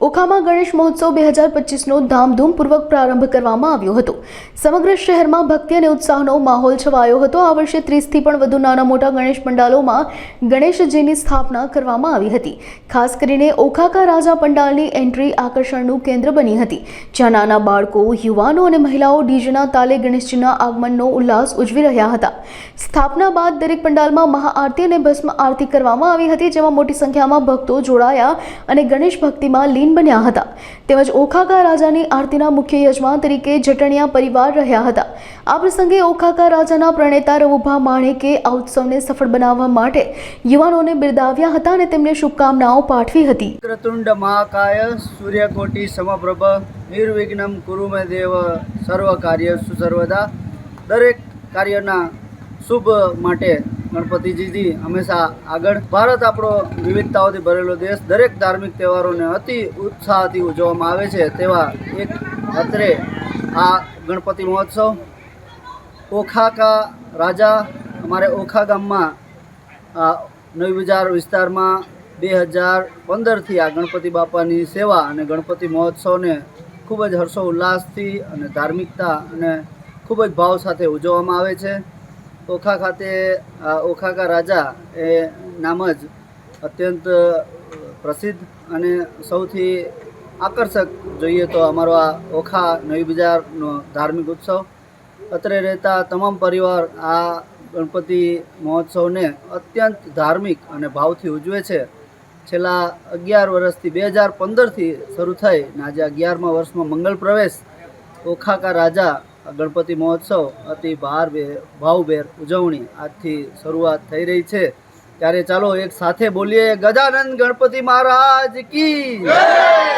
ઓખામાં ગણેશ મહોત્સવ 2025નો ધામધૂમપૂર્વક પ્રારંભ કરવામાં આવ્યો હતો। સમગ્ર શહેરમાં ભક્તિ અને ઉત્સાહનો માહોલ છવાયો હતો। આ વર્ષે 30થી પણ વધુ નાના મોટા ગણેશ પંડાલોમાં ગણેશજીની સ્થાપના કરવામાં આવી હતી। ખાસ કરીને ઓખાકા રાજા પંડાલની એન્ટ્રી આકર્ષણનું કેન્દ્ર બની હતી, જ્યાં નાના બાળકો, યુવાનો અને મહિલાઓ ડીજેના તાલે ગણેશજીના આગમનનો ઉલ્લાસ ઉજવી રહ્યા હતા। સ્થાપના બાદ દરેક પંડાલમાં મહાઆરતી અને ભસ્મ આરતી કરવામાં આવી હતી, જેમાં મોટી સંખ્યામાં ભક્તો જોડાયા અને ગણેશ ભક્તિમાં લીન બન્યા હતા। તેમજ ઓખાકા રાજાની આરતીના મુખ્ય યજમાન તરીકે જટણિયા પરિવાર રહ્યા હતા। આ પ્રસંગે ઓખાકા રાજાના પ્રણેતા રવુભા માણેકે આ ઉત્સવને સફળ બનાવવા માટે યુવાનોને બિરદાવ્યા હતા અને તેમને શુભકામનાઓ પાઠવી હતી। વક્રતુંડ મહાકાય સૂર્યકોટી સમપ્રભ નિર્વિઘ્નમ કુરુ મે દેવ સર્વ કાર્યસુ સર્વદા। દરેક કાર્યના શુભ માટે ગણપતિજી હંમેશા આગળ। ભારત આપણો વિવિધતાઓથી ભરેલો દેશ, દરેક ધાર્મિક તહેવારોને અતિ ઉત્સાહથી ઉજવવામાં આવે છે। તેવા એક અત્રે આ ગણપતિ મહોત્સવ ઓખાકા રાજા અમારે ઓખા ગામમાં નવી બજાર વિસ્તારમાં 2015થી આ ગણપતિ બાપાની સેવા અને ગણપતિ મહોત્સવને ખૂબ જ હર્ષોલ્લાસથી અને ધાર્મિકતા અને ખૂબ જ ભાવ સાથે ઉજવવામાં આવે છે। ઓખા ખાતે ઓખાકા રાજા એ નામ જ અત્યંત પ્રસિદ્ધ અને સૌથી આકર્ષક જોઈએ તો અમારો આ ઓખા નવી બજારનો ધાર્મિક ઉત્સવ। અત્રે રહેતા તમામ પરિવાર આ ગણપતિ મહોત્સવને અત્યંત ધાર્મિક અને ભાવથી ઉજવે છે। છેલ્લા 11 વર્ષથી 2015થી શરૂ થઈ ને આજે 11મા વર્ષમાં મંગળ પ્રવેશ ઓખાકા રાજા ગણપતિ મહોત્સવ અતિ ભાવભેર ઉજવણી આજથી શરૂઆત થઈ રહી છે। ત્યારે ચાલો એક સાથે બોલીએ, ગજાનંદ ગણપતિ મહારાજ કી જય।